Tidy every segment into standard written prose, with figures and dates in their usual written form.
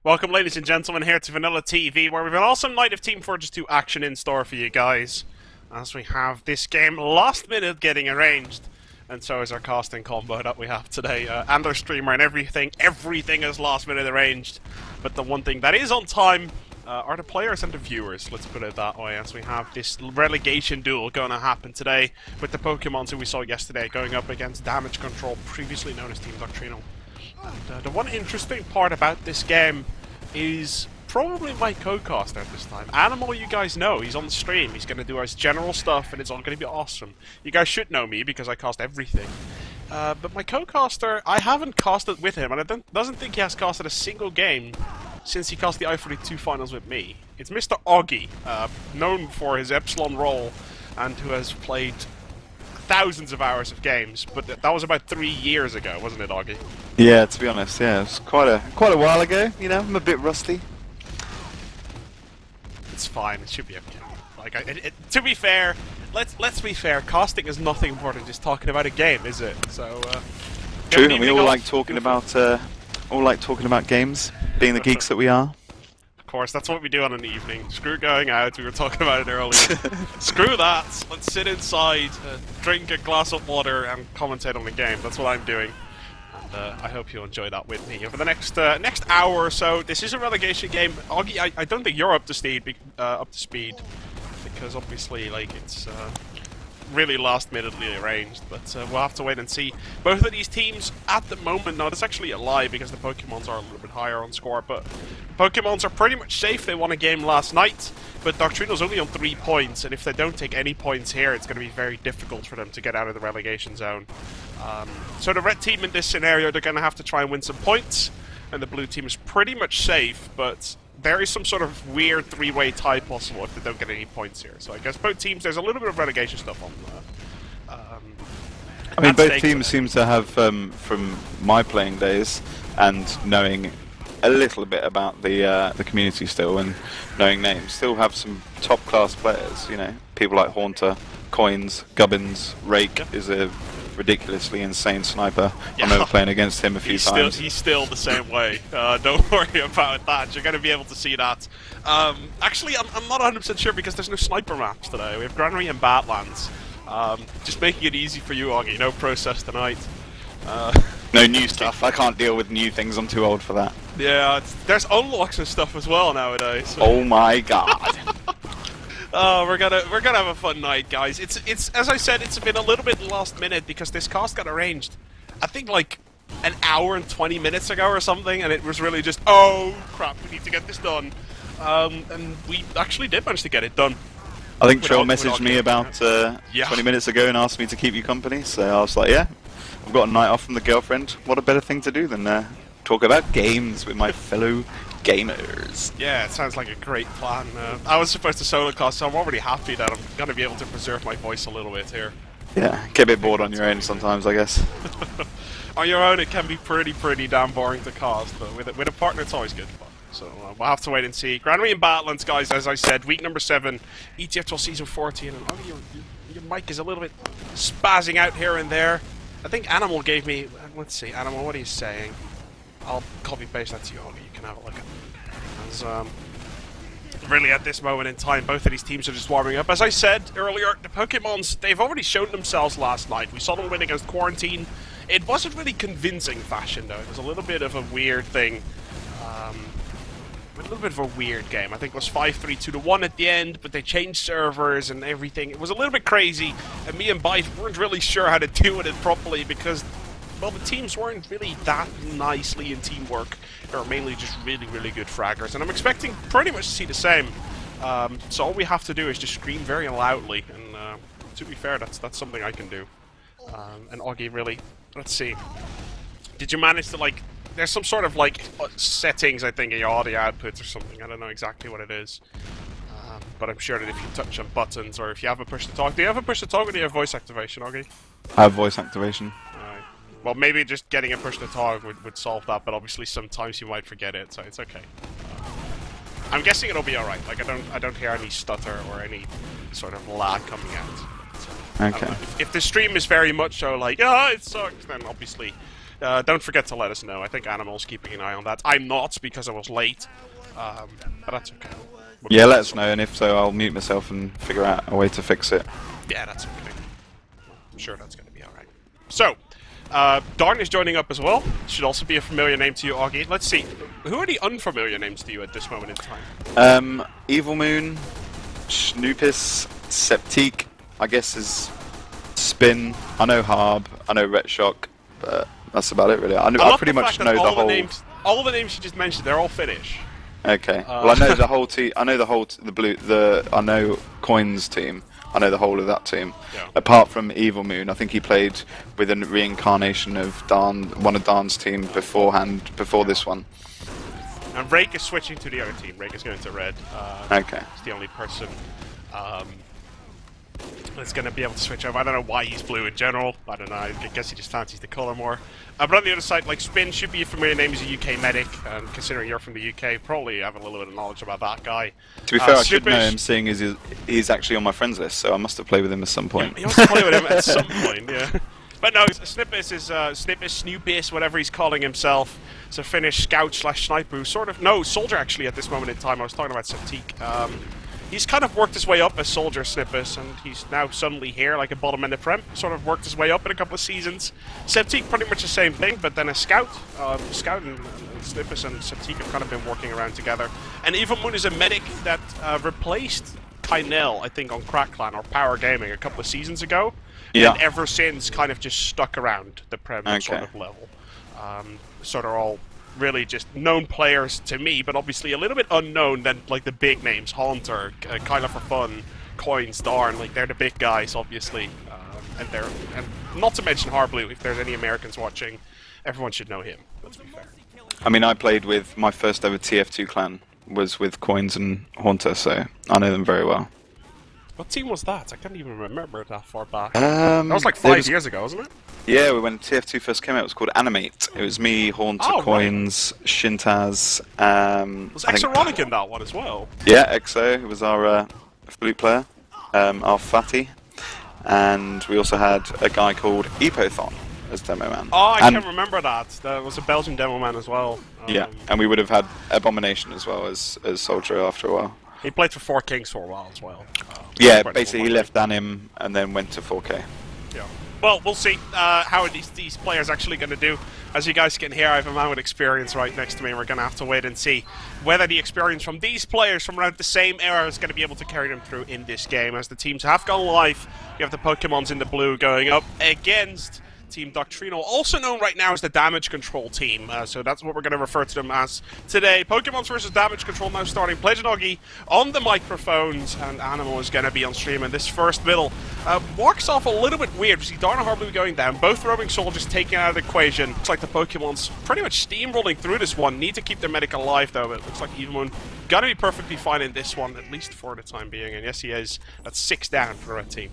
Welcome, ladies and gentlemen, here to VanillaTV, where we've an awesome night of Team Fortress 2 action in store for you guys. As we have this game last minute getting arranged, and so is our casting combo that we have today, and our streamer and everything. Everything is last minute arranged, but the one thing that is on time are the players and the viewers, let's put it that way, as we have this relegation duel going to happen today with the Pokemons who we saw yesterday going up against Damage Control, previously known as Team Doctrinal. And the one interesting part about this game is probably my co-caster at this time. Animal, you guys know, he's on the stream, he's going to do his general stuff and it's all going to be awesome. You guys should know me because I cast everything. But my co-caster, I haven't casted with him, and I doesn't think he has casted a single game since he cast the I-42 finals with me. It's Mr. Oggy, known for his Epsilon role and who has played thousands of hours of games, but that was about 3 years ago, wasn't it, Oggy? Yeah, to be honest, yeah, it was quite a while ago. You know, I'm a bit rusty. It's fine. It should be okay. Like, to be fair, let's be fair. Casting is nothing more than just talking about a game, is it? So true. And we all like talking about games, being the geeks that we are. Of course, that's what we do on an evening. Screw going out. We were talking about it earlier. Screw that. Let's sit inside, drink a glass of water, and commentate on the game. That's what I'm doing. I hope you'll enjoy that with me over the next hour or so. This is a relegation game. Oggy, I don't think you're up to speed, because obviously, like, it's really last-minutely arranged. But we'll have to wait and see. Both of these teams at the moment, no, that's actually a lie because the Pokemons are a little bit higher on score. But the Pokemons are pretty much safe. They won a game last night, but Doctrinal's only on 3 points, and if they don't take any points here, it's going to be very difficult for them to get out of the relegation zone. So the red team in this scenario, they're going to have to try and win some points, and the blue team is pretty much safe, but there is some sort of weird three-way tie possible if they don't get any points here. So I guess both teams, there's a little bit of relegation stuff on I mean, both teams seem to have, from my playing days, and knowing a little bit about the community still, and knowing names, still have some top-class players, you know, people like Haunter, Coinz, Gubbins, Rake is a ridiculously insane sniper. Yeah. I remember playing against him a few times. He's still the same way. Don't worry about that. You're going to be able to see that. Actually, I'm not 100% sure because there's no sniper maps today. We have Granary and Badlands. Just making it easy for you, Oggy. No process tonight. No new stuff. I can't deal with new things. I'm too old for that. Yeah, there's unlocks and stuff as well nowadays. So. Oh my god. Oh, we're gonna have a fun night, guys. It's as I said, it's been a little bit last minute because this cast got arranged, I think like an hour and 20 minutes ago or something, and it was really just, oh crap, we need to get this done, and we actually did manage to get it done. I think Trail messaged me about 20 minutes ago and asked me to keep you company, so I was like, yeah, I've got a night off from the girlfriend. What a better thing to do than talk about games with my fellow gamers. Yeah, it sounds like a great plan. I was supposed to solo cast, so I'm already happy that I'm going to be able to preserve my voice a little bit here. Yeah, get a bit bored on your own sometimes, I guess. On your own, it can be pretty damn boring to cast, but with a partner, it's always good fun. So we'll have to wait and see. Granary and Badlands, guys, as I said, week number 7, ETF2L season 14, and oh, your mic is a little bit spazzing out here and there. I think Animal gave me, let's see, Animal, what are you saying? I'll copy-paste that to you, Oggy. You can have a look at it. As, really, at this moment in time, both of these teams are just warming up. As I said earlier, the Pokemons, they've already shown themselves last night. We saw them win against Quarantine. It wasn't really convincing fashion, though. It was a little bit of a weird thing. A little bit of a weird game. I think it was 5-3-2-1 at the end, but they changed servers and everything. It was a little bit crazy, and me and Byte weren't really sure how to deal with it properly because, well, the teams weren't really that nicely in teamwork. They were mainly just really good fraggers, and I'm expecting pretty much to see the same. So all we have to do is just scream very loudly, and to be fair, that's something I can do. And Oggy, really, let's see. Did you manage to, like, there's some sort of, like, settings, I think, in your audio outputs or something. I don't know exactly what it is. But I'm sure that if you touch on buttons, or if you have a push-to-talk... Do you have a push-to-talk, or do you have voice activation, Oggy? I have voice activation. Alright. Well, maybe just getting a push-to-talk would solve that, but obviously sometimes you might forget it, so it's okay. I'm guessing it'll be alright. Like, I don't hear any stutter or any sort of lag coming out. So, okay. If the stream is very much so like, ah, it sucks, then obviously don't forget to let us know. I think Animal's keeping an eye on that. I'm not, because I was late. But that's okay. Yeah, let us know, and if so, I'll mute myself and figure out a way to fix it. Yeah, that's okay. I'm sure that's going to be alright. So, Darn is joining up as well. Should also be a familiar name to you, Oggy. Let's see. Who are the unfamiliar names to you at this moment in time? Evilmoon, Snyyppis, Septique, I guess is Spin. I know Harb, I know Retshock, but that's about it really. I pretty much know the whole... all the names you just mentioned, they're all Finnish. Okay. Well, I know the whole team. I know the whole I know Coinz team. I know the whole of that team. Yeah. Apart from Evilmoon, I think he played with a reincarnation of one of Darn's team beforehand, before this one. And Rake is switching to the other team. Rake is going to red. Okay. He's the only person that's going to be able to switch over. I don't know why he's blue in general. I don't know. I guess he just fancies the colour more. But on the other side, like Spin should be a familiar name. He's a UK medic, and considering you're from the UK, probably have a little bit of knowledge about that guy. To be fair, I should know him, seeing as he's actually on my friends list, so I must have played with him at some point. You must have played with him at some point, yeah. But no, Snyyppis is Snyyppis, whatever he's calling himself. It's a Finnish scout / sniper, sort of. No, soldier actually at this moment in time. I was talking about Septique. He's kind of worked his way up as soldier, Snyyppis, and he's now suddenly here like a bottom in the Prem. Sort of worked his way up in a couple of seasons. Septique, pretty much the same thing, but then a scout. Scout and Snyyppis and Septique have kind of been working around together. And Evilmoon is a medic that replaced Kynel, I think, on Crack Clan or Power Gaming a couple of seasons ago. Yeah. And ever since, kind of just stuck around the Prem sort of level. Sort of all really just known players to me, but obviously a little bit unknown than like the big names, Haunter, Kyler for Fun, Coinz, Darn, like they're the big guys, obviously. And not to mention harbleu, if there's any Americans watching, everyone should know him, let's be fair. I mean, I played with my first ever TF2 clan was with Coinz and Haunter, so I know them very well. What team was that? I can't even remember that far back. That was like 5 years ago, wasn't it? Yeah, when TF2 first came out, it was called Animate. It was me, Haunter, Coinz, Shintaz. Was Exoronic in that one as well? Yeah, Exo was our flute player, our Fatty, and we also had a guy called Epothon as demo man. Oh, I can't remember that. There was a Belgian demo man as well. Yeah, and we would have had Abomination as well as soldier after a while. He played for 4 Kings for a while as well. Yeah, basically he left Danim and then went to 4K. Yeah. Well, we'll see how these players actually going to do. As you guys can hear, I have a man with experience right next to me, and we're going to have to wait and see whether the experience from these players from around the same era is going to be able to carry them through in this game. As the teams have gone live, you have the Pokemons in the blue going up against Team Doctrino, also known right now as the Damage Control team. So that's what we're going to refer to them as today. Pokemons versus Damage Control now starting. Pledge Oggy on the microphones, and Animal is going to be on stream in this first middle. Walks off a little bit weird. We see Darn and harbleu going down. Both roaming soldiers taken out of the equation. Looks like the Pokemon's pretty much steamrolling through this one. Need to keep their medic alive though. It looks like Evilmoon going to be perfectly fine in this one, at least for the time being. And yes, he is. That's 6 down for the red team.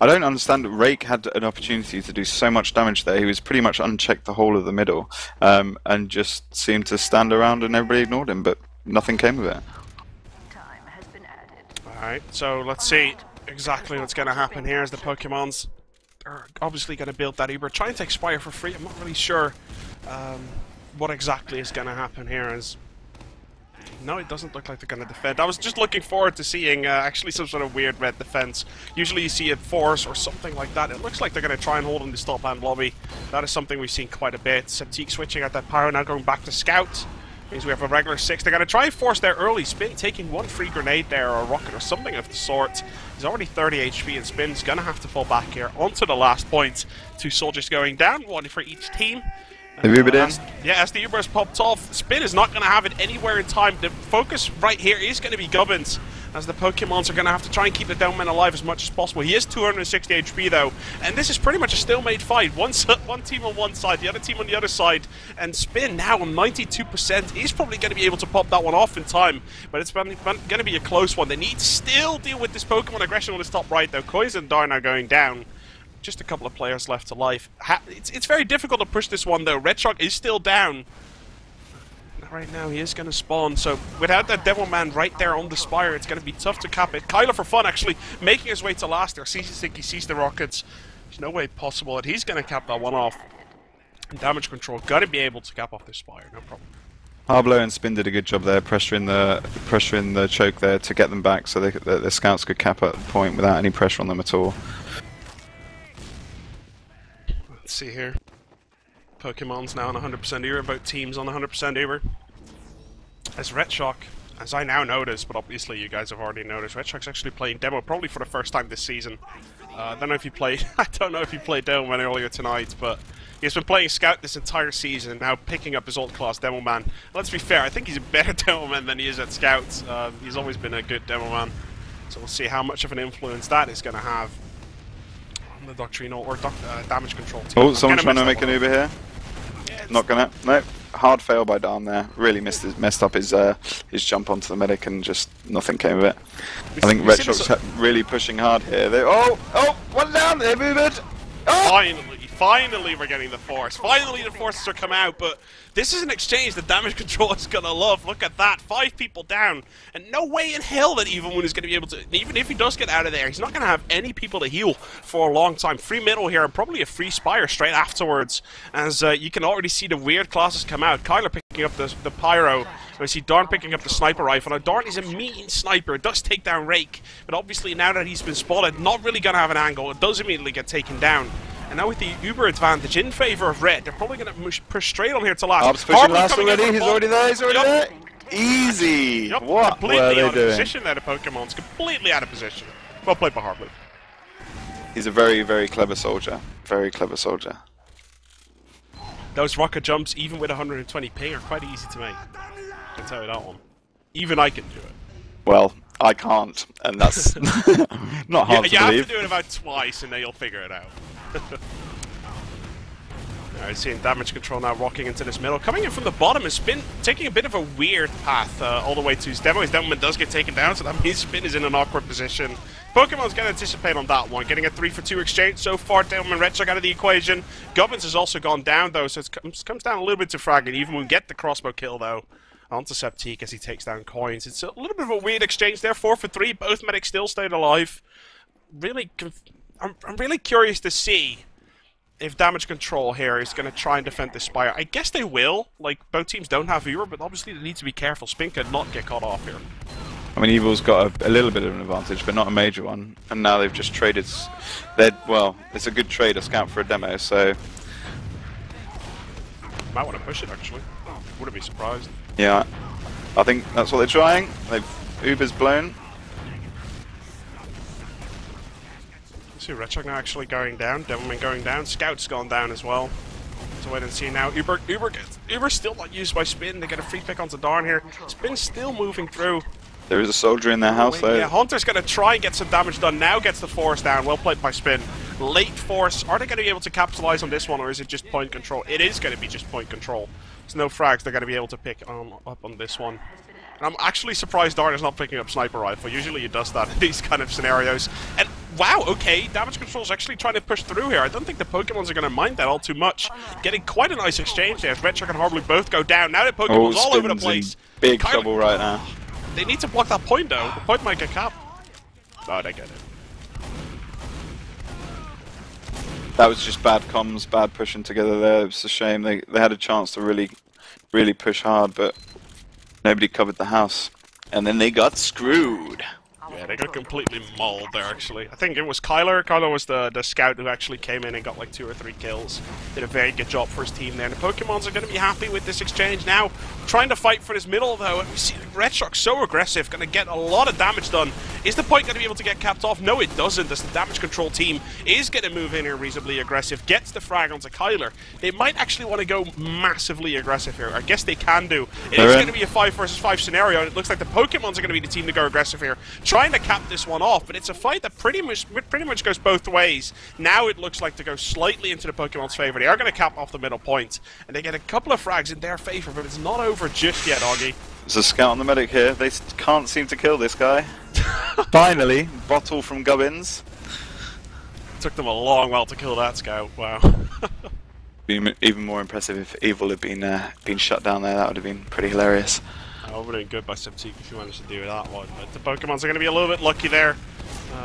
I don't understand that Rake had an opportunity to do so much damage there. He was pretty much unchecked the whole of the middle, and just seemed to stand around and everybody ignored him, but nothing came of it. Alright, so let's see exactly what's going to happen here as the Pokemons are obviously going to build that Uber. Trying to expire for free. I'm not really sure what exactly is going to happen here. No, it doesn't look like they're going to defend. I was just looking forward to seeing actually some sort of weird red defense. Usually you see a force or something like that. It looks like they're going to try and hold in the stop hand lobby. That is something we've seen quite a bit. Septique switching at that power, now going back to Scout. Means we have a regular 6. They're going to try and force their early Spin, taking 1 free grenade there or a rocket or something of the sort. He's already 30 HP and Spin's going to have to fall back here onto the last point. 2 soldiers going down, 1 for each team. The Uber in? As the Uber has popped off, Spin is not going to have it anywhere in time. The focus right here is going to be Gubbins, as the Pokemons are going to have to try and keep the down man alive as much as possible. He is 260 HP though, and this is pretty much a stalemate fight. One team on one side, the other team on the other side, and Spin now on 92%. He's probably going to be able to pop that one off in time, but it's going to be a close one. They need to still deal with this Pokemon aggression on his top right though. Coinz and Darn are going down. Just a couple of players left to life. It's very difficult to push this one though. Retshock is still down. Right now he is going to spawn, so without that Devilman right there on the spire, it's going to be tough to cap it. Kyler for Fun actually making his way to last there. Sees the rockets. There's no way possible that he's going to cap that one off. Damage control gotta be able to cap off this Spire, no problem. Harbleu and Spin did a good job there, pressuring the choke there to get them back, so the scouts could cap at the point without any pressure on them at all. Let's see here. Pokemon's now on 100% Uber, both teams on 100% Uber. As Red Shock, as I now notice, but obviously you guys have already noticed, Red Shock's actually playing demo probably for the first time this season. I don't know if he played Demo Man earlier tonight, but he's been playing Scout this entire season and now picking up his old class Demo Man. Let's be fair, I think he's a better Demo Man than he is at Scouts. He's always been a good Demo Man, so we'll see how much of an influence that is going to have on the Doctrinal or damage control team. Oh, someone's trying to make an Uber here. Yeah, Not gonna. Nope. Hard fail by Darn there. Really messed up his jump onto the medic and just nothing came of it. I think Red Shock's really pushing hard here. Oh, one down. They moved. Oh! Finally we're getting the Force. Finally the Forces are come out, but this is an exchange that damage control is gonna love. Look at that, 5 people down, and no way in hell that Evilmoon is gonna be able to, even if he does get out of there, he's not gonna have any people to heal for a long time. Free middle here, and probably a free Spire straight afterwards, as you can already see the weird classes come out. Kyler picking up the Pyro, I see Darn picking up the Sniper Rifle. Now Darn is a mean sniper, it does take down Rake, but obviously now that he's been spotted, not really gonna have an angle, it does immediately get taken down. And now with the Uber advantage in favor of Red, they're probably going to push straight on here to last. Hobbs pushing last already, he's already there, there! Easy! Yep. What completely were they out doing? Of position there, the Pokemon's completely out of position. Well played by harbleu. He's a very, very clever soldier. Very clever soldier. Those rocket jumps, even with 120 ping, are quite easy to make. I can tell you that one. Even I can do it. Well, I can't, and that's not hard to believe. You have to do it about twice, and then you'll figure it out. Alright, seeing damage control now rocking into this middle. Coming in from the bottom is Spin taking a bit of a weird path all the way to his demo. His demo man does get taken down, so that means Spin is in an awkward position. Pokemon's going to anticipate on that one, getting a 3-for-2 exchange so far. Demo and Red Shock out of the equation. Gubbins has also gone down though, so it comes down a little bit to Frag, and Evilmoon get the crossbow kill though. Onto Septique as he takes down Coinz. It's a little bit of a weird exchange there. 4-for-3, both medics still stayed alive. Really, I'm really curious to see if damage control here is going to try and defend this Spire. I guess they will. Like, both teams don't have Uber, but obviously they need to be careful. Spin could not get caught off here. I mean, Evil's got a little bit of an advantage, but not a major one. And now they've just traded. Well, it's a good trade, a scout for a demo, so. Might want to push it, actually. Wouldn't be surprised. Yeah, I think that's what they're trying. Uber's blown. See Red Shock now actually going down, Devilman going down, Scout's gone down as well. So wait and see now. Uber's still not used by Spin. They get a free pick onto Darn here. Spin's still moving through. There is a soldier in their house though. Yeah, Hunter's going to try and get some damage done. Now gets the Force down. Well played by Spin. Late Force. Are they going to be able to capitalize on this one, or is it just point control? It is going to be just point control. There's no frags they're going to be able to pick up on this one. And I'm actually surprised Darn is not picking up Sniper Rifle. Usually he does that in these kind of scenarios. And wow, okay, damage control is actually trying to push through here. I don't think the Pokemons are going to mind that all too much. Getting quite a nice exchange there. Red Shock and harbleu both go down. Now the Pokemon's all over the place. Big trouble right now. They need to block that point though. The point might get capped. Oh, they get it. That was just bad comms, bad pushing together there. It's a shame. They had a chance to really push hard, but nobody covered the house. And then they got screwed. Yeah, they got completely mauled there, actually. I think it was Kyler. Kyler was the scout who actually came in and got like 2 or 3 kills. Did a very good job for his team there. And the Pokemons are going to be happy with this exchange now. Trying to fight for this middle, though. And we see Red Shock so aggressive, going to get a lot of damage done. Is the point going to be able to get capped off? No, it doesn't. As the damage control team is going to move in here reasonably aggressive. Gets the frag onto Kyler. They might actually want to go massively aggressive here. I guess they can do. It is going to be a 5 versus 5 scenario. And it looks like the Pokemons are going to be the team to go aggressive here. Trying to cap this one off, but it's a fight that pretty much goes both ways. Now it looks like to go slightly into the Pokemon's favor. They are going to cap off the middle point, and they get a couple of frags in their favor, but it's not over just yet, Oggy. There's a scout on the medic here. They can't seem to kill this guy. Finally, bottle from Gubbins. Took them a long while to kill that scout. Wow. Be even more impressive if Evil had been shut down there. That would have been pretty hilarious. That would have been good by Septique if you managed to do that one. But the Pokemons are going to be a little bit lucky there.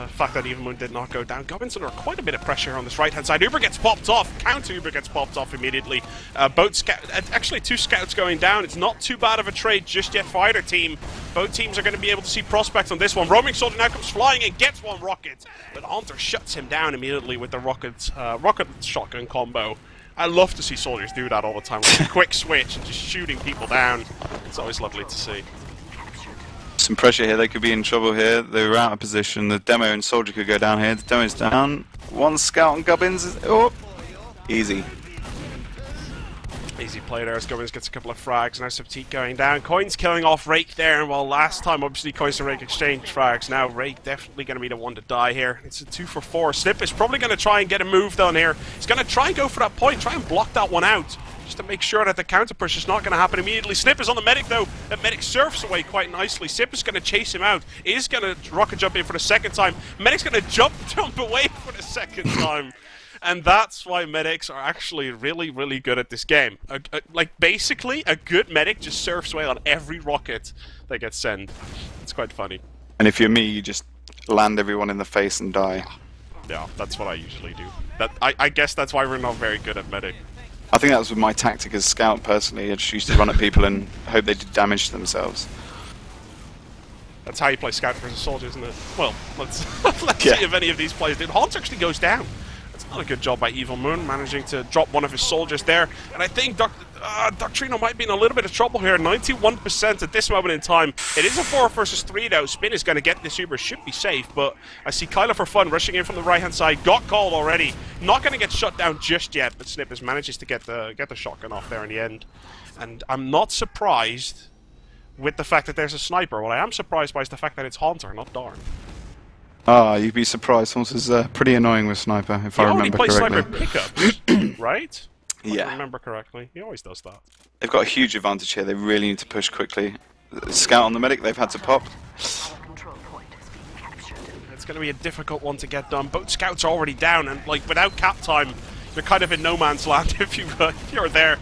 fact that Evilmoon did not go down. Gubbins under quite a bit of pressure on this right-hand side. Uber gets popped off. Counter Uber gets popped off immediately. Both actually 2 scouts going down. It's not too bad of a trade just yet for either team. Both teams are going to be able to see prospects on this one. Roaming Soldier now comes flying and gets one rocket, but Haunter shuts him down immediately with the rocket shotgun combo. I love to see soldiers do that all the time. With a quick switch and just shooting people down. It's always lovely to see. Some pressure here, they could be in trouble here. They were out of position. The demo and soldier could go down here. The demo's down. 1 scout on Gubbins. Oh, easy. Easy play there as Gubbins gets a couple of frags. Now Septique going down. Coinz killing off Rake there. And while last time, obviously, Coinz and Rake exchanged frags, now Rake definitely going to be the one to die here. It's a 2 for 4. Snyyppis probably going to try and get a move done here. He's going to try and go for that point. Try and block that one out, just to make sure that the counter push is not going to happen immediately. Snyyppis on the medic though. The medic surfs away quite nicely. Snyyppis is going to chase him out. Is going to rocket jump in for the second time. Medic's going to jump away for the second time. And that's why medics are actually really, really good at this game. Like, basically, a good medic just surfs away on every rocket that gets sent. It's quite funny. And if you're me, you just land everyone in the face and die. Yeah, that's what I usually do. I guess that's why we're not very good at medic. I think that was my tactic as scout, personally. I just used to run at people and hope they did damage to themselves. That's how you play scout versus soldier, isn't it? Well, let's see if any of these players did. Haunter actually goes down. That's not a good job by Evilmoon, managing to drop one of his soldiers there. And I think Doctrino might be in a little bit of trouble here. 91% at this moment in time. It is a 4 versus 3 though. Spin is going to get this Uber, should be safe. But I see Kyla for fun rushing in from the right-hand side. Got called already. Not going to get shut down just yet. But Snyyppis manages to get the shotgun off there in the end. And I'm not surprised with the fact that there's a sniper. What I am surprised by is the fact that it's Haunter, not Darn. Ah, you'd be surprised. Haunter's pretty annoying with sniper, if I remember correctly. He only plays sniper pickups, right? If I remember correctly. He always does that. They've got a huge advantage here. They really need to push quickly. Scout on the medic, they've had to pop. It's going to be a difficult one to get done. Both scouts are already down, and like without cap time, you're kind of in no man's land if you're there.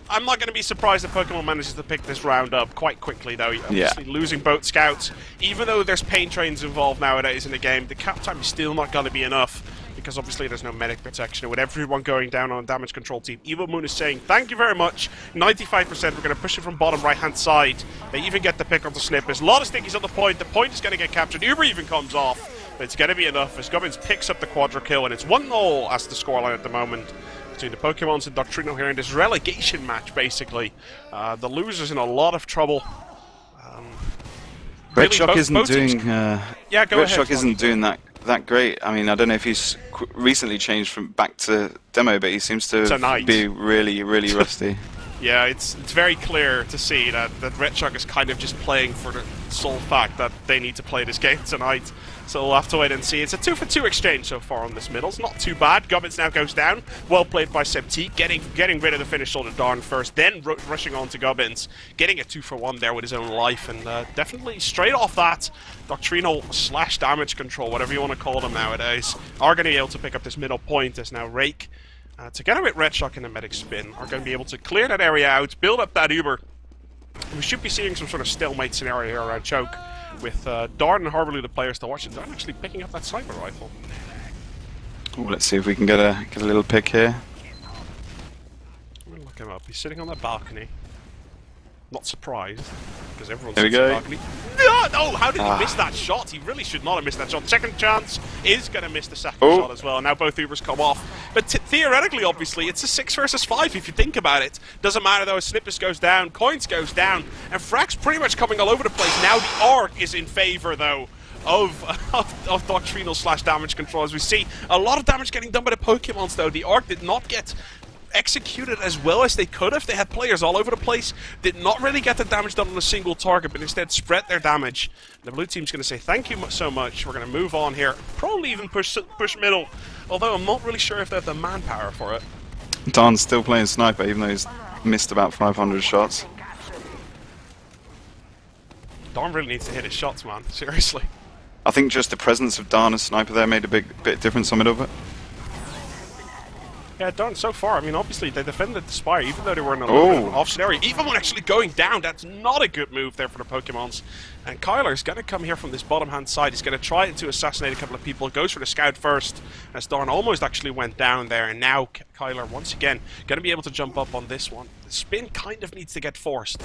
I'm not going to be surprised if Pokemon manages to pick this round up quite quickly, though. Obviously, losing both scouts, even though there's pain trains involved nowadays in the game, the cap time is still not going to be enough, because obviously there's no medic protection. With everyone going down on a damage control team, Evilmoon is saying, thank you very much, 95%, we're going to push it from bottom right-hand side. They even get the pick on the Snyyppis. A lot of stickies on the point is going to get captured. Uber even comes off, but it's going to be enough as Gubbins picks up the quadra kill, and it's 1-0 as the scoreline at the moment between the Pokemons and Doctrino here in this relegation match, basically. The loser's in a lot of trouble. Red Shock isn't doing. Red Shock isn't doing that great. I mean, I don't know if he's recently changed from back to demo, but he seems to be really, really rusty. Yeah, it's very clear to see that Red Shock is kind of just playing for the sole fact that they need to play this game tonight. So we'll have to wait and see. It's a 2 for 2 exchange so far on this middle. It's not too bad. Gubbins now goes down. Well played by Septique, getting rid of the finish soldier Darn first, then rushing on to Gubbins, getting a 2 for 1 there with his own life, and definitely straight off that, Doctrino / damage control, whatever you want to call them nowadays, are going to be able to pick up this middle point as now Rake, together with Red Shock and the medic spin, are going to be able to clear that area out, build up that Uber. We should be seeing some sort of stalemate scenario here around Choke, with Darn and harbleu the players to watch, and Darn actually picking up that sniper rifle. Ooh, let's see if we can get a little pick here. I'm gonna look him up. He's sitting on the balcony. Not surprised, because everyone's on the balcony. No! How did he miss that shot? He really should not have missed that shot. Second chance is going to miss the second shot as well. Now both Ubers come off. But theoretically, obviously, it's a 6 versus 5 if you think about it. Doesn't matter though, Snyyppis goes down, Coinz goes down, and Frack's pretty much coming all over the place. Now the arc is in favor though of Doctrinal / damage control. As we see, a lot of damage getting done by the Pokemons though. The arc did not get executed as well as they could have. They had players all over the place, did not really get the damage done on a single target, but instead spread their damage. The blue team's going to say thank you so much. We're going to move on here, probably even push middle, although I'm not really sure if they have the manpower for it. Darn's still playing sniper even though he's missed about 500 shots. Darn really needs to hit his shots, man, seriously. I think just the presence of Darn as sniper there made a bit of difference on middle, but Yeah, Darn, so far, I mean, obviously, they defended the Spire, even though they were in a little bit of an off scenario. Evilmoon actually going down, that's not a good move there for the Pokemons. And Kyler's going to come here from this bottom-hand side. He's going to try to assassinate a couple of people. Goes for the Scout first, as Darn almost actually went down there. And now Kyler, once again, going to be able to jump up on this one. The spin kind of needs to get forced.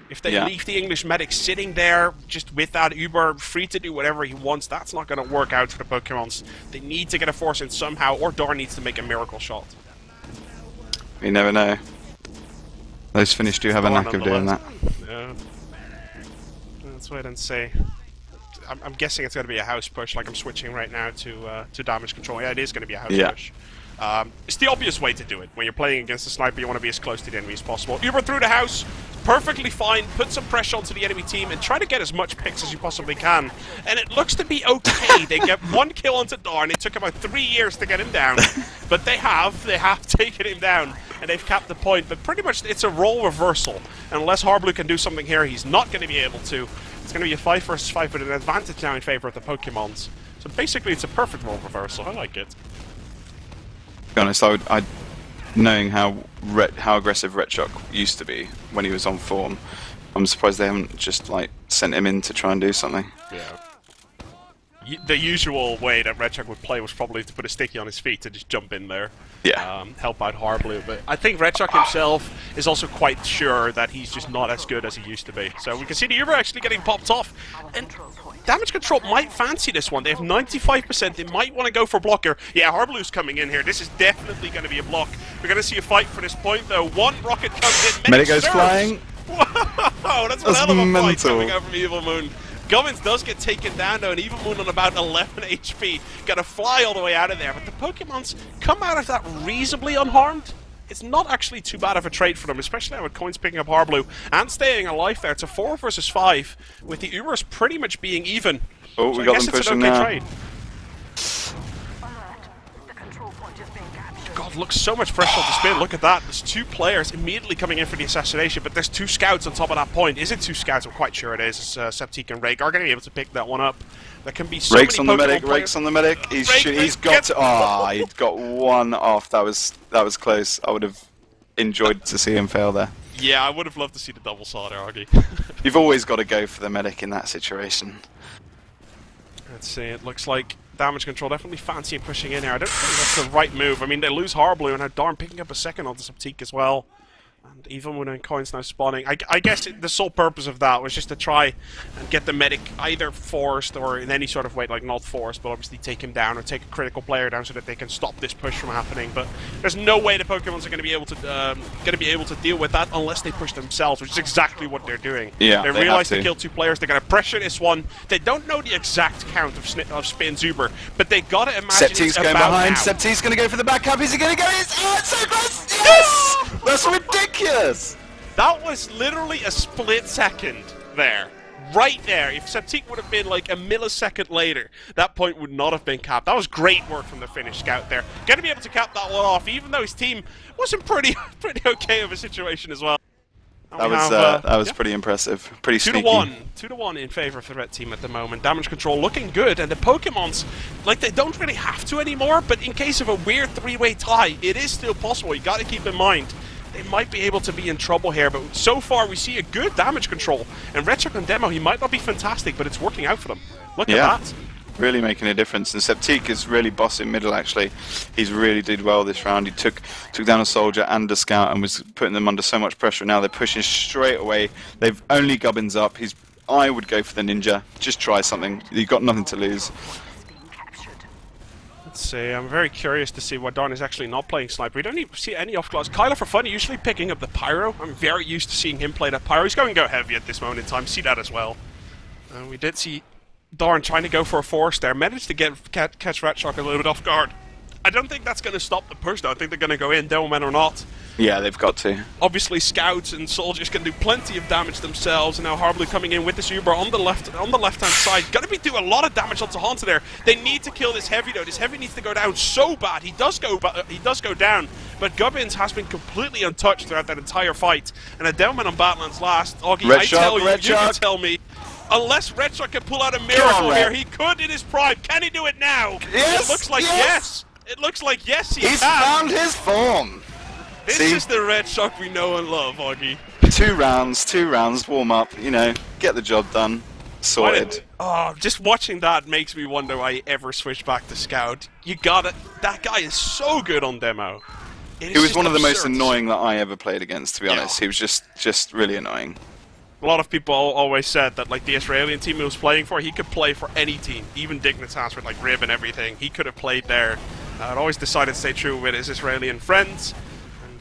If they leave the English medic sitting there, just with that Uber, free to do whatever he wants, that's not going to work out for the Pokemons. They need to get a force in somehow, or Darn needs to make a miracle shot. You never know. Those Finnish do have a knack of doing that. Yeah. Let's wait and see. I'm guessing it's going to be a house push, like I'm switching right now to damage control. Yeah, it is going to be a house push. It's the obvious way to do it. When you're playing against a sniper, you want to be as close to the enemy as possible. Uber through the house, perfectly fine. Put some pressure onto the enemy team and try to get as much picks as you possibly can. And it looks to be okay. They get one kill onto Darn. It took about 3 years to get him down, but they have taken him down and they've capped the point. But pretty much it's a role reversal. And unless harbleu can do something here, he's not going to be able to. It's going to be a 5 versus 5 with an advantage now in favor of the Pokemons. So basically, it's a perfect role reversal. I like it. To be honest, knowing how aggressive Retshock used to be when he was on form, I'm surprised they haven't just like sent him in to try and do something. Yeah. The usual way that Retshock would play was probably to put a sticky on his feet and just jump in there. Yeah. Help out harbleu, but I think Retshock himself is also quite sure that he's just not as good as he used to be. So we can see the Uber actually getting popped off, and damage control might fancy this one. They have 95%. They might want to go for blocker. Yeah, harbleu's coming in here. This is definitely going to be a block. We're going to see a fight for this point, though. One rocket comes in. Medic goes flying. Whoa, that's one hell of a fight coming out from Evilmoon. Gubbins does get taken down though, and Evilmoon on about 11 HP. Gonna fly all the way out of there, but the Pokemons come out of that reasonably unharmed. It's not actually too bad of a trade for them, especially now with Coinz picking up harbleu and staying alive there. It's a 4 versus 5, with the Ubers pretty much being even. Oh, so we I got guess them it's pushing an okay now. trade. God, looks so much pressure on the spin. Look at that. There's 2 players immediately coming in for the assassination, but there's 2 scouts on top of that point. Is it 2 scouts? I'm quite sure it is. Septique and Rake are going to be able to pick that one up. There can be so Rake's many on the Pokemon medic. players. Rake's on the medic. He's got gets to. Ah, he got one off. That was close. I would have enjoyed to see him fail there. Yeah, I would have loved to see the double saw there, Oggy. You've always got to go for the medic in that situation. Let's see. It looks like damage control definitely fancy pushing in here. I don't think that's the right move. I mean, they lose harbleu, and now Darn picking up a second on the Septique as well. And Evilmoon and Coinz now spawning. I guess the sole purpose of that was just to try and get the medic either forced or in any sort of way, like not forced, but obviously take him down or take a critical player down so that they can stop this push from happening. But there's no way the Pokemons are going to be able to deal with that unless they push themselves, which is exactly what they're doing. Yeah, they realize they killed 2 players. They're going to pressure this one. They don't know the exact count of Spin's Uber, but they got to imagine Septique's going behind. now. Septique's going to go for the backup. Is he going to go? It's so close! Yes! That's ridiculous! That was literally a split second there. Right there. If Septique would have been like a millisecond later, that point would not have been capped. That was great work from the Finnish scout there. Going to be able to cap that one off, even though his team wasn't pretty okay of a situation as well. That was pretty impressive. Pretty sneaky. 2-1 in favor of the red team at the moment. Damage control looking good, and the Pokemons, like, they don't really have to anymore, but in case of a weird 3-way tie, it is still possible. You got to keep in mind. They might be able to be in trouble here, but so far we see a good damage control. And Retshock on demo, he might not be fantastic, but it's working out for them. Look at that. Really making a difference. And Septique is really bossing middle, actually. He's really did well this round. He took down a soldier and a scout and was putting them under so much pressure. Now they're pushing straight away. They've only Gubbins up. I would go for the ninja. Just try something. You've got nothing to lose. Let's see, I'm very curious to see why Darn is actually not playing Sniper. We don't even see any off-class. Kyler, for fun, usually picking up the Pyro. I'm very used to seeing him play that Pyro. He's going to go heavy at this moment in time. See that as well. We did see Darn trying to go for a force there. Managed to catch Retshock a little bit off guard. I don't think that's going to stop the push, though. I think they're going to go in, Doorman or not. Yeah, they've got to. Obviously, scouts and soldiers can do plenty of damage themselves. And now harbleu coming in with this Uber on the left-hand side. Going to be doing a lot of damage onto Haunter there. They need to kill this heavy, though. This heavy needs to go down so bad. He does go down, but Gubbins has been completely untouched throughout that entire fight. And a Doorman on Badlands last. Oggy, I tell you, you can tell me. Unless Retshock can pull out a miracle here, he could in his prime. Can he do it now? Yes, it looks like yes. It looks like yes, He's found his form. This is the Red Shock we know and love, Oggy. 2 rounds, warm up, you know, get the job done, sorted. Just watching that makes me wonder why I ever switch back to Scout. You got it. That guy is so good on demo. He was one of the most annoying that I ever played against, to be honest. He was just really annoying. A lot of people always said that, like, the Israeli team he was playing for, he could play for any team, even Dignitas with, like, Rib and everything. He could have played there. I'd always decided to stay true with his Israeli friends.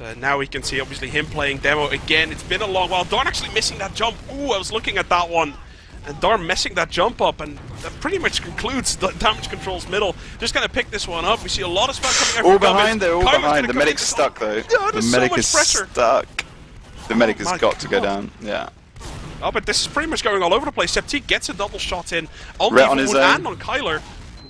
And now we can see, obviously, him playing demo again. It's been a long while. Darn actually missing that jump. Ooh, I was looking at that one. And Darn messing that jump up, and that pretty much concludes the damage control's middle. Just going to pick this one up. We see a lot of spam coming out from behind, they're all behind. The medic's stuck, though. The medic is stuck. The medic has got to go down, yeah. Oh, but this is pretty much going all over the place. Septique gets a double shot in on Ret on his own and on Kyler.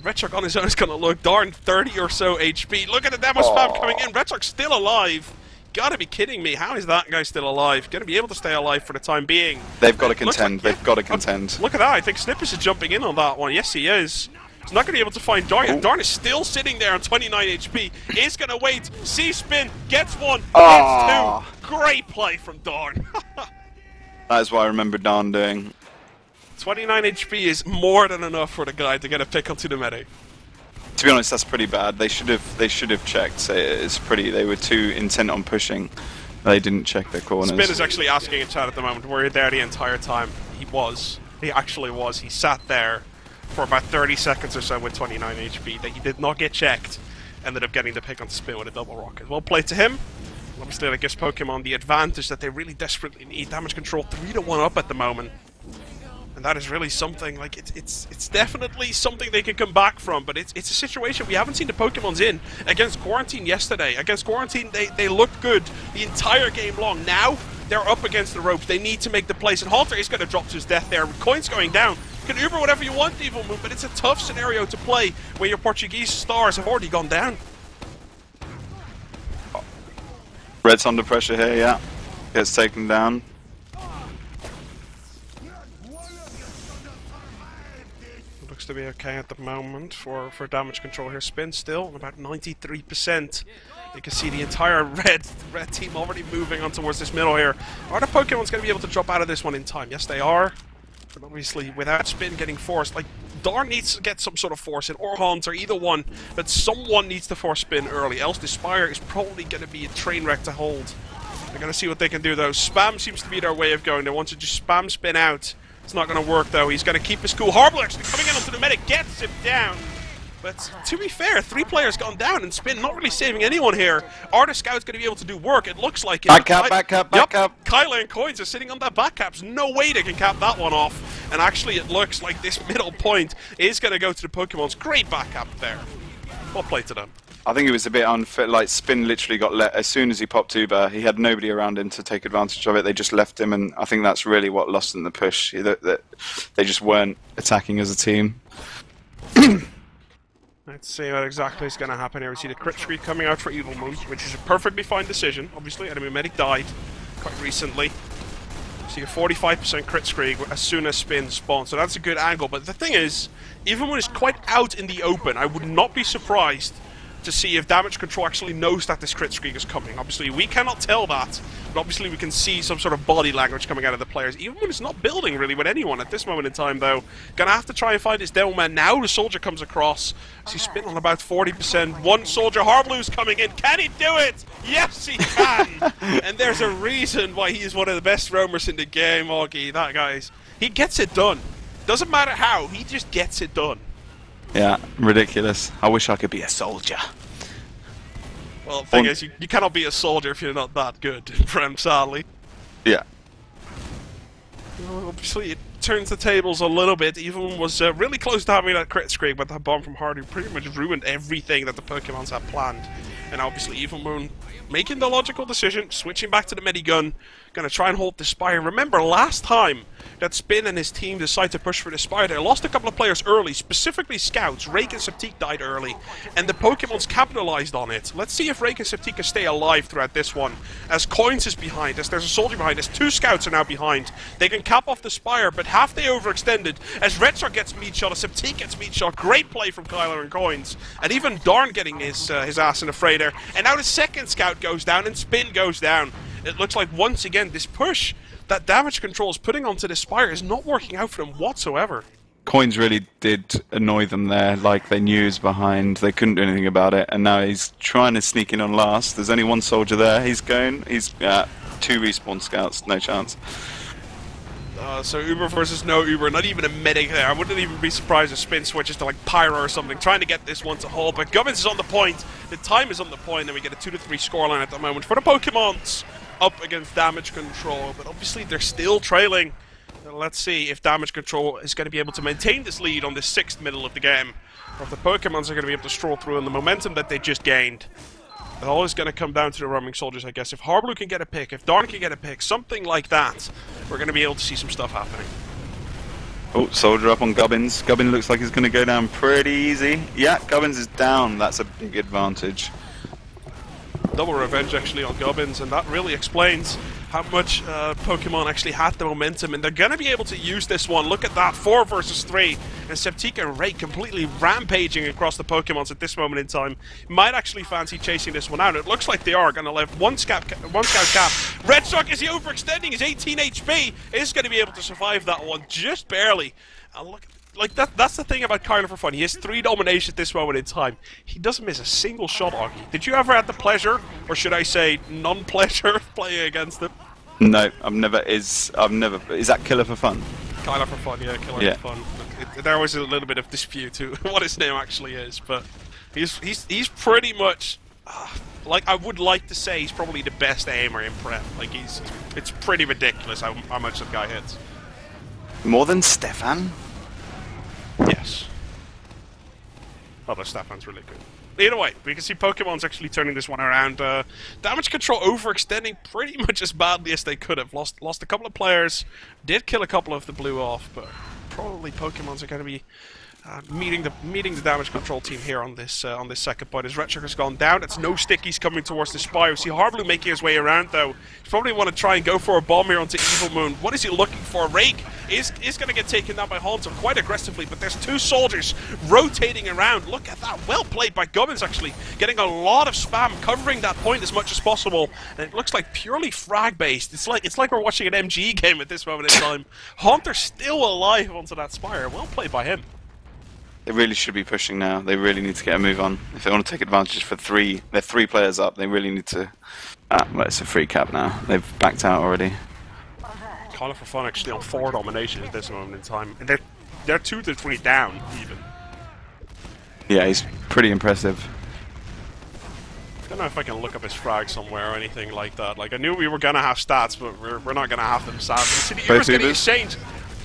Redshock on his own is going to look darn 30 or so HP. Look at the demo spam coming in. Redshock's still alive. Gotta be kidding me. How is that guy still alive? Gonna be able to stay alive for the time being. They've got to contend. They've got to contend. Look at that. I think Snyyppis is jumping in on that one. Yes, he is. He's not going to be able to find Darn. Darn is still sitting there on 29 HP. He's going to wait. C-spin. Gets one. Gets 2. Great play from Darn. That is what I remember Darn doing. 29 HP is more than enough for the guy to get a pick onto the medic. To be honest, that's pretty bad. They should have checked. It's pretty. They were too intent on pushing. They didn't check their corners. Spin is actually asking in chat at the moment. Were you there the entire time? He was. He actually was. He sat there for about 30 seconds or so with 29 HP. That he did not get checked. Ended up getting the pick on Spin with a double rocket. Well played to him. Obviously, that gives Pokemon the advantage that they really desperately need. Damage control 3-1 up at the moment. And that is really something, like, it's definitely something they can come back from, but it's a situation we haven't seen the Pokemons in. Against Quarantine yesterday. Against Quarantine, they looked good the entire game long. Now, they're up against the ropes. They need to make the plays, and Halter is going to drop to his death there. Coinz going down. You can Uber whatever you want, Evilmoon, but it's a tough scenario to play where your Portuguese stars have already gone down. Red's under pressure here, yeah. Gets taken down. Looks to be okay at the moment for damage control here. Spin still about 93%. You can see the entire red team already moving on towards this middle here. Are the Pokemon's going to be able to drop out of this one in time? Yes, they are. But obviously, without Spin getting forced, like, Darn needs to get some sort of force in, or Hunt, or either one. But someone needs to force Spin early, else the Spire is probably going to be a train wreck to hold. They're going to see what they can do, though. Spam seems to be their way of going. They want to just spam Spin out. It's not going to work, though. He's going to keep his cool. harbleu actually coming in onto the medic, gets him down. But to be fair, 3 players gone down, and Spin not really saving anyone here. Are the Scouts going to be able to do work? It looks like it. Back cap. Kyler and Coinz are sitting on that back caps. No way they can cap that one off. And actually, it looks like this middle point is going to go to the Pokemon's. Great back cap there. Well played to them. I think it was a bit unfair. Like, Spin literally got let as soon as he popped Uber. He had nobody around him to take advantage of it. They just left him, and I think that's really what lost them the push. They just weren't attacking as a team. Let's see what exactly is going to happen here. We see the crit streak coming out for Evilmoon, which is a perfectly fine decision. Obviously, enemy medic died quite recently. See a 45% crit streak as soon as Spin spawns, so that's a good angle. But the thing is, Evilmoon is quite out in the open. I would not be surprised to see if damage control actually knows that this crit streak is coming. Obviously, we cannot tell that, but obviously we can see some sort of body language coming out of the players. Evilmoon is not building really with anyone at this moment in time, though. Gonna have to try and find his demo man now. The soldier comes across. He's Spin on about 40%. One soldier, harbleu's coming in. Can he do it? Yes, he can! And there's a reason why he is one of the best roamers in the game, Oggy. That guy's... He gets it done. Doesn't matter how, he just gets it done. Yeah, ridiculous. I wish I could be a soldier. Well, the thing is, you cannot be a soldier if you're not that good, sadly. Yeah. Well, obviously, it turns the tables a little bit. Evilmoon was really close to having that crit streak, but that bomb from Hardy pretty much ruined everything that the Pokemons had planned. And obviously, Evilmoon making the logical decision, switching back to the Medigun, gonna try and hold the Spire. Remember, last time, that Spin and his team decide to push for the Spire. They lost a couple of players early, specifically scouts. Rake and Septique died early, and the Pokemons capitalized on it. Let's see if Rake and Septique can stay alive throughout this one. As Coinz is behind, as there's a soldier behind, as 2 scouts are now behind. They can cap off the Spire, but half they overextended. As Red Shark gets meat shot, as Septique gets meat shot. Great play from Kyler and Coinz. And even Darn getting his ass in a fray there. And now the second scout goes down, and Spin goes down. It looks like once again this push that damage control is putting onto the Spire is not working out for them whatsoever. Coinz really did annoy them there, like they knew he was behind, they couldn't do anything about it, and now he's trying to sneak in on last. There's only 1 soldier there, he's 2 respawn scouts, no chance. So Uber versus no Uber, not even a medic there. I wouldn't even be surprised if Spin switches to like Pyro or something, trying to get this one to hold, but Gubbins is on the point, the time is on the point, and we get a 2-3 scoreline at the moment for the Pokemons. Up against damage control, but obviously they're still trailing. Let's see if damage control is going to be able to maintain this lead on the 6th middle of the game, or if the Pokemons are going to be able to stroll through on the momentum that they just gained. It all is going to come down to the roaming soldiers, I guess. If harbleu can get a pick, if Darn can get a pick, something like that, we're going to be able to see some stuff happening. Oh, soldier up on Gubbins. Gubbins looks like he's going to go down pretty easy. Yeah, Gubbins is down. That's a big advantage. Double revenge actually on Gubbins, and that really explains how much Pokemon actually had the momentum, and they're going to be able to use this one. Look at that, 4 versus 3, and Septique and Rake completely rampaging across the Pokemons at this moment in time. Might actually fancy chasing this one out. It looks like they are going to let one scout cap. Red Shark, is he overextending? His 18 HP is going to be able to survive that one, just barely. And look, like that's the thing about Kyler for fun. He has 3 domination at this moment in time. He doesn't miss a single shot, Oggy. Did you ever have the pleasure, or should I say non-pleasure, of playing against him? No, I've never. Is that Killer for fun? Kyler for fun, yeah, Killer for fun. There was a little bit of dispute to what his name actually is, but he's pretty much like, I would like to say he's probably the best aimer in prep. Like it's pretty ridiculous how much that guy hits. More than Stefan? Yes. Although Stefan's really good. Either way, we can see Pokemon's actually turning this one around. Damage control overextending pretty much as badly as they could have. Lost a couple of players, did kill a couple of the blue off, but probably Pokemon's are going to be meeting the damage control team here on this second point. As Red Shark has gone down, it's no stickies coming towards the Spire. We see harbleu making his way around though. He's probably want to try and go for a bomb here onto Evilmoon. What is he looking for? Rake is going to get taken down by Haunter quite aggressively, but there's 2 soldiers rotating around. Look at that, well played by Gubbins actually, getting a lot of spam, covering that point as much as possible. And it looks like purely frag based. It's like we're watching an MG game at this moment in time. Haunter's still alive onto that Spire. Well played by him. They really should be pushing now. They really need to get a move on. If they want to take advantage for 3, they're 3 players up. They really need to. Well, it's a free cap now. They've backed out already. Kyler for fun actually on 4 domination at this moment in time, and they're 2-3 down even. Yeah, he's pretty impressive. I don't know if I can look up his frag somewhere or anything like that. Like, I knew we were gonna have stats, but we're not gonna have them. Sadly, see the Uber's getting exchanged.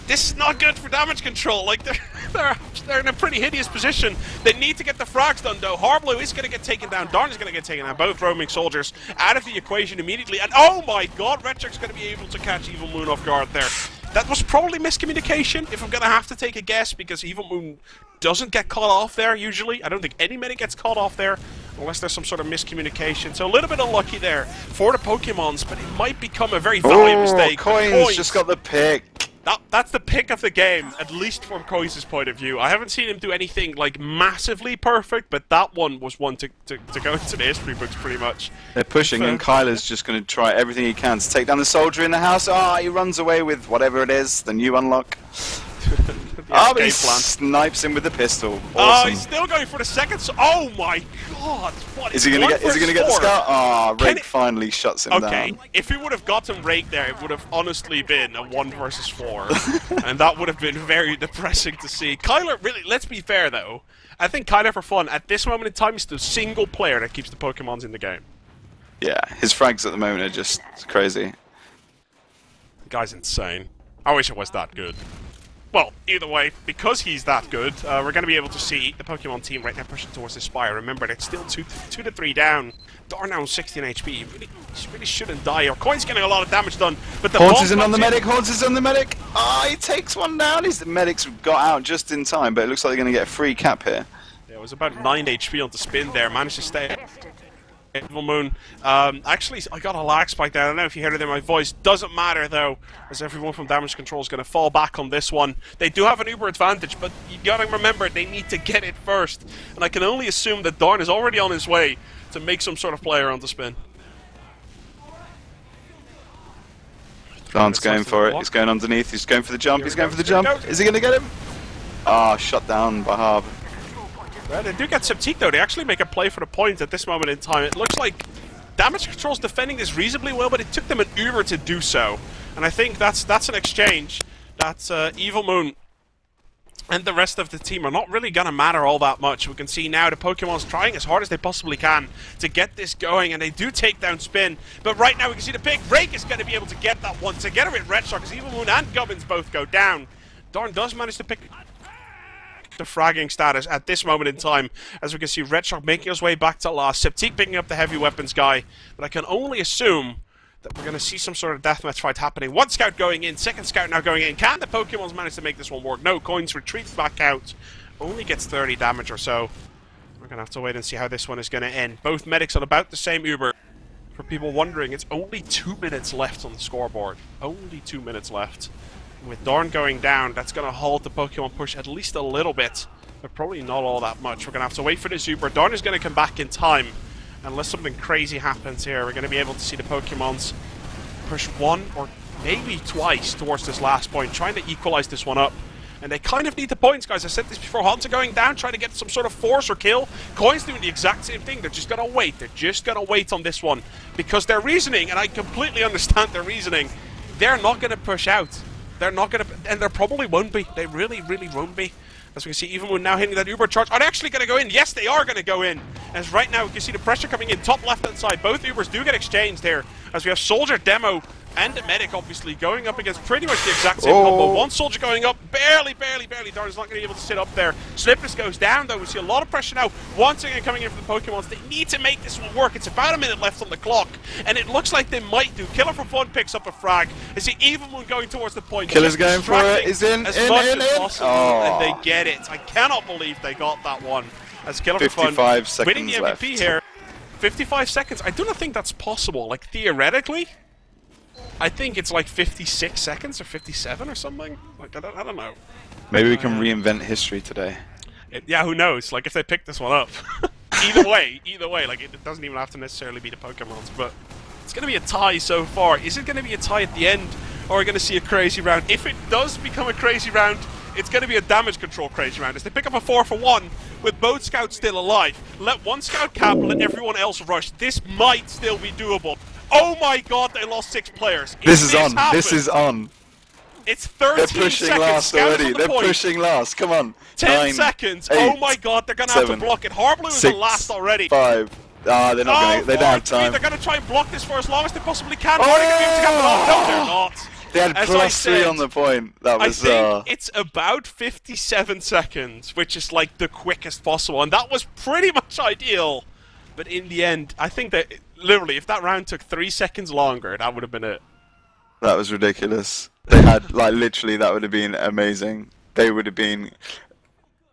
This is not good for damage control. Like, they're in a pretty hideous position. They need to get the frags done, though. harbleu is going to get taken down. Darn is going to get taken down. Both roaming soldiers out of the equation immediately. And oh my god, Red Shark's going to be able to catch Evilmoon off guard there. That was probably miscommunication, if I'm going to have to take a guess, because Evilmoon doesn't get caught off there, usually. I don't think any medic gets caught off there, unless there's some sort of miscommunication. So a little bit unlucky there for the Pokemons, but it might become a very valuable mistake. Coinz just got the pick. That's the pick of the game, at least from Coinz's point of view. I haven't seen him do anything like massively perfect, but that one was one to go into the history books pretty much. They're pushing, and Kyler's just going to try everything he can to take down the soldier in the house. He runs away with whatever it is, the new unlock. But he snipes him with the pistol. Awesome. He's still going for the second. Oh my god! What is he going to get? Is he going to get the scout? Rake finally shuts him down. Okay, if he would have gotten Rake there, it would have honestly been a 1 versus 4, and that would have been very depressing to see. Kyler, really, let's be fair though. I think Kyler for fun at this moment in time is the single player that keeps the Pokemons in the game. Yeah, his frags at the moment are just crazy. The guy's insane. I wish it was that good. well, either way, because he's that good, we're going to be able to see the Pokemon team right now pushing towards this Spire. Remember, it's still 2 to 3 down. Darn now 16 HP. He really shouldn't die. Or Coinz getting a lot of damage done, but the Haunts isn't on the medic. Haunts is on the medic. Ah, he takes one down. The medics got out just in time, but it looks like they're going to get a free cap here. Yeah, it was about 9 HP on the spin there. Managed to stay. Evilmoon. Actually, I got a lag spike there. I don't know if you heard it in my voice. Doesn't matter though, as everyone from damage control is going to fall back on this one. They do have an uber advantage, but you got to remember they need to get it first. And I can only assume that Darn is already on his way to make some sort of play around the spin. Darn's going for it. He's going underneath. He's going for the jump. He's going for the jump. Is he going to get him? Ah, shut down by Harb. Right, they do get Septique though. They actually make a play for the point at this moment in time. It looks like damage control's defending this reasonably well, but it took them an uber to do so. And I think that's an exchange that Evilmoon and the rest of the team are not really going to matter all that much. We can see now the Pokemon's trying as hard as they possibly can to get this going, and they do take down Spin. But right now we can see the big Rake is going to be able to get that one together with Red Shark, as Evilmoon and Gubbins both go down. Darn does manage to pick the fragging status at this moment in time, as we can see Red Shark making his way back to last, Septique picking up the heavy weapons guy, but I can only assume that we're going to see some sort of deathmatch fight happening. One scout going in, second scout now going in. Can the Pokemons manage to make this one work? No, Coinz retreats back out, only gets 30 damage or so. We're going to have to wait and see how this one is going to end. Both medics on about the same uber. For people wondering, it's only 2 minutes left on the scoreboard. Only 2 minutes left. With Darn going down, that's going to halt the Pokemon push at least a little bit, but probably not all that much. We're going to have to wait for the Uber. Darn is going to come back in time. Unless something crazy happens here, we're going to be able to see the Pokemons push one or maybe twice towards this last point, trying to equalize this one up. And they kind of need the points, guys. I said this before. Hunter going down, trying to get some sort of force or kill. Coinz doing the exact same thing. They're just going to wait. They're just going to wait on this one. Because their reasoning, and I completely understand their reasoning, they're not going to push out. They're not going to, and they probably won't be. They really, really won't be. As we can see, Evilmoon now hitting that Uber charge. Are they actually going to go in? Yes, they are going to go in. As right now, you can see the pressure coming in. Top left-hand side. Both Ubers do get exchanged here. As we have Soldier, Demo, and the Medic, obviously, going up against pretty much the exact same combo. One Soldier going up. Barely. Darn is not going to be able to sit up there. Snyyppis goes down, though. We see a lot of pressure now. Once again, coming in from the Pokemons. They need to make this one work. It's about a minute left on the clock. And it looks like they might do. Killer for Fun picks up a frag. Is the Evilmoon going towards the point? Killer's going for it. He's in. As much as possible, and they get it. I cannot believe they got that one. As Killer for Fun 55 seconds winning the MVP left here. 55 seconds. I do not think that's possible. Like, theoretically, I think it's like 56 seconds or 57 or something. Like, I don't know. Maybe we can reinvent history today. Yeah, who knows? Like, if they pick this one up. either way, like, it doesn't even have to necessarily be the Pokemons, but it's going to be a tie so far. Is it going to be a tie at the end, or are we going to see a crazy round? If it does become a crazy round, it's going to be a damage control crazy round. As they pick up a 4-for-1 with both scouts still alive. Let one scout cap, let everyone else rush. This might still be doable. Oh my god, they lost 6 players. This is on. This is on. It's 13 They're pushing seconds. last already. They're pushing last. Come on. 10 seconds. 8, oh my god, they're going to have to block it. harbleu is the last already. 5. Ah, they're not going to. They don't have time. They're going to try and block this for as long as they possibly can. Are they going to be able to cap it off? No, they're not. They had +3 on the point. That was. I think it's about 57 seconds, which is like the quickest possible, and that was pretty much ideal. But in the end, I think that literally, if that round took 3 seconds longer, that would have been it. That was ridiculous. They had like literally that would have been amazing. They would have been.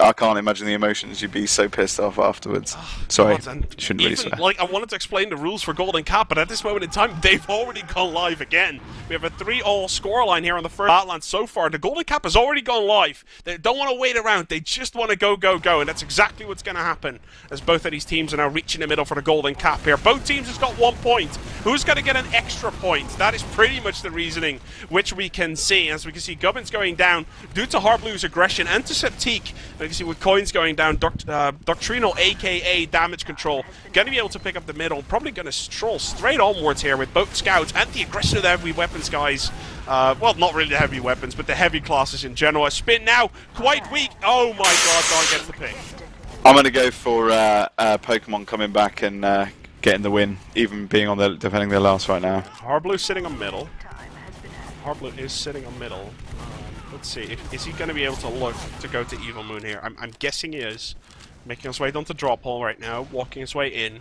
I can't imagine the emotions. You'd be so pissed off afterwards. Sorry, shouldn't really swear. Like, I wanted to explain the rules for Golden Cap, but at this moment in time, they've already gone live again. We have a 3-all scoreline here on the first Badlands so far. The Golden Cap has already gone live. They don't want to wait around. They just want to go, and that's exactly what's going to happen as both of these teams are now reaching the middle for the Golden Cap here. Both teams has got 1 point. Who's going to get an extra point? That is pretty much the reasoning which we can see. As we can see, Gubbins going down due to harbleu's aggression and to Septique. You can see with Coinz going down, Doctrinal, aka damage control, going to be able to pick up the middle. Probably going to stroll straight onwards here with both scouts and the aggression of the heavy weapons guys. Well, not really the heavy weapons, but the heavy classes in general. A spin now, quite weak. Oh my god, Darn gets the pick. I'm going to go for Pokemon coming back and getting the win, even being on the defending their last right now. harbleu sitting on middle. harbleu is sitting on middle. Let's see. Is he going to be able to look to go to Evilmoon here? I'm guessing he is. Making his way down to drop hole right now. Walking his way in.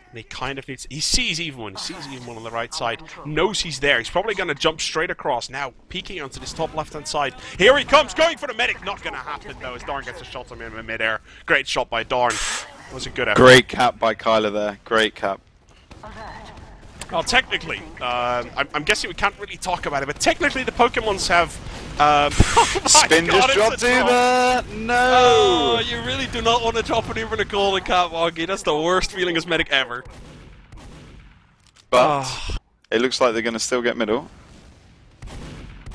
And he kind of needs... He sees Evilmoon. He sees Evilmoon on the right side. Knows he's there. He's probably going to jump straight across. Now, peeking onto this top left-hand side. Here he comes. Going for the medic. Not going to happen, though, as Darn gets a shot on him in midair. Great shot by Darn. Was a good effort. Great cap by Kyler there. Great cap. Well, technically, I'm guessing we can't really talk about it, but technically the Pokemons have... Spin just dropped Uber! No! Oh, you really do not want to drop an Uber in a golden cap, Oggy. That's the worst feeling as medic ever. But it looks like they're going to still get middle.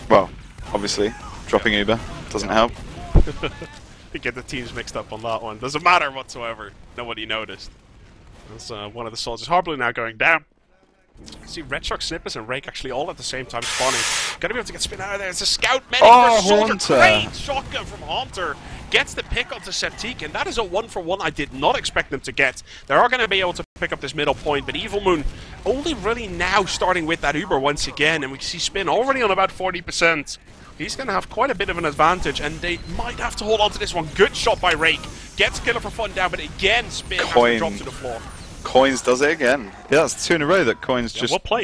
Well, obviously, dropping Uber doesn't help. You get the teams mixed up on that one. Doesn't matter whatsoever. Nobody noticed. That's one of the soldiers. harbleu now going down. See, Red Shark, Snyyppis, and Rake actually all at the same time spawning. Gotta be able to get spin out of there. It's a scout medic for Soldier. Great shotgun from Haunter. Gets the pick onto Septique, and that is a 1-for-1 I did not expect them to get. They are going to be able to pick up this middle point, but Evilmoon only really now starting with that Uber once again, and we see Spin already on about 40%. He's going to have quite a bit of an advantage, and they might have to hold on to this one. Good shot by Rake. Gets Killer for fun down, but again, Spin has to drop to the floor. Coinz does it again. Yeah, that's 2 in a row that Coinz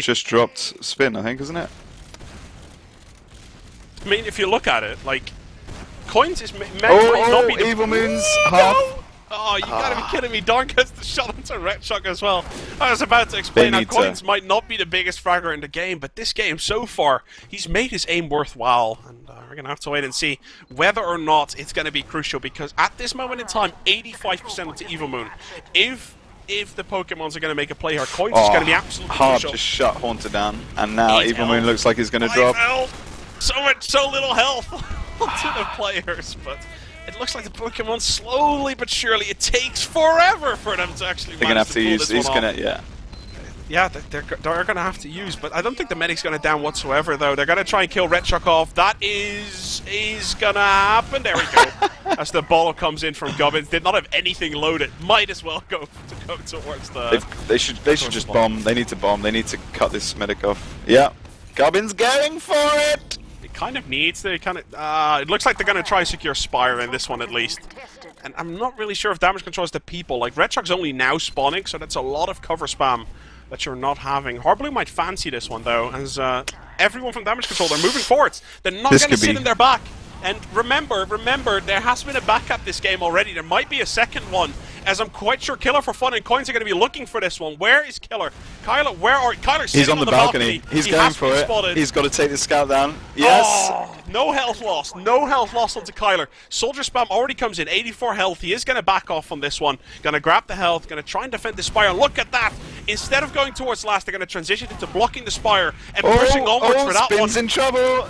just dropped Spin, I think, isn't it? I mean, if you look at it, like, Coinz is might not be the... Evilmoon's half. Oh, you gotta be kidding me. Darn gets the shot into Red Shark as well. I was about to explain how Coinz might not be the biggest fragger in the game, but this game so far, he's made his aim worthwhile. And we're gonna have to wait and see whether or not it's gonna be crucial, because at this moment in time, 85% into Evilmoon. If the Pokemons are going to make a play here, Coinz is going to be absolutely crucial. Just shut Haunter down, and now Evilmoon looks like he's going to drop. So little health to the players, but it looks like the Pokemon slowly but surely, it takes forever for them to actually manage to pull this one off. Yeah, they're going to have to use, but I don't think the medic's going to down whatsoever, though. They're going to try and kill Red Shark off. That is going to happen. There we go. As the ball comes in from Gubbins. Did not have anything loaded. Might as well go towards the... They should just bomb. They need to bomb. They need to cut this medic off. Yeah. Gubbins going for it! It kind of needs to. It looks like they're going to try and secure Spire in this one, at least. And I'm not really sure if damage control is the people. Like, Red Shark's only now spawning, so that's a lot of cover spam that you're not having. harbleu might fancy this one, though, as everyone from damage control, they're moving forwards. They're not going to sit in their back. And remember, there has been a back at this game already. There might be a second one, as I'm quite sure Killer for Fun and Coinz are going to be looking for this one. Where is Killer? Kyler, where are... Kyler's He's on the balcony. He's going for it. Spotted. He's got to take the scout down. Yes! Oh, no health lost. No health lost onto Kyler. Soldier Spam already comes in. 84 health. He is going to back off on this one. Going to grab the health. Going to try and defend the Spire. Look at that! Instead of going towards last, they're going to transition into blocking the Spire and pushing onwards for that one. Spin's in trouble!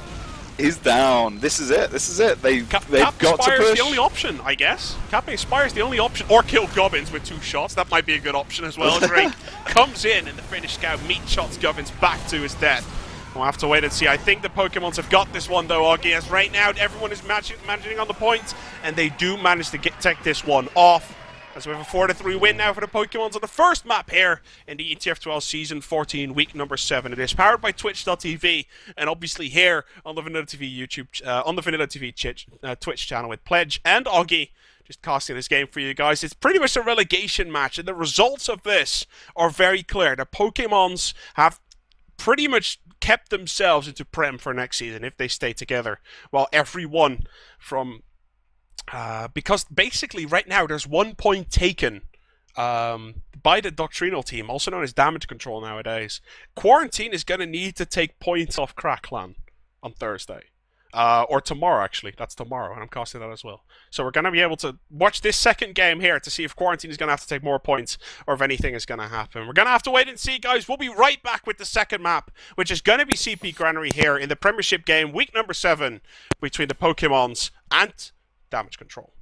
He's down. This is it. This is it. They've got to push. Is the only option, I guess. Capping Spire is the only option. Or kill Gubbins with 2 shots. That might be a good option as well. Drake comes in, and the Finnish scout meat shots Gubbins back to his death. We'll have to wait and see. I think the Pokemons have got this one, though, Oggy. As right now, everyone is managing on the points, and they do manage to take this one off. As we have a 4-3 win now for the Pokemons on the first map here in the ETF2L Season 14, week number 7. It is powered by Twitch.tv, and obviously here on the VanillaTV on the VanillaTV Twitch channel with Pledge and Oggy, just casting this game for you guys. It's pretty much a relegation match, and the results of this are very clear. The Pokemons have pretty much kept themselves into Prem for next season if they stay together, while everyone from... because basically right now there's 1 point taken by the Doctrinal team, also known as damage control nowadays. Quarantine is going to need to take points off Cracklan on Thursday. Or tomorrow, actually. That's tomorrow, and I'm casting that as well. So we're going to be able to watch this second game here to see if Quarantine is going to have to take more points or if anything is going to happen. We're going to have to wait and see, guys. We'll be right back with the second map, which is going to be CP Granary here in the Premiership game, week number 7, between the Pokemons and damage control.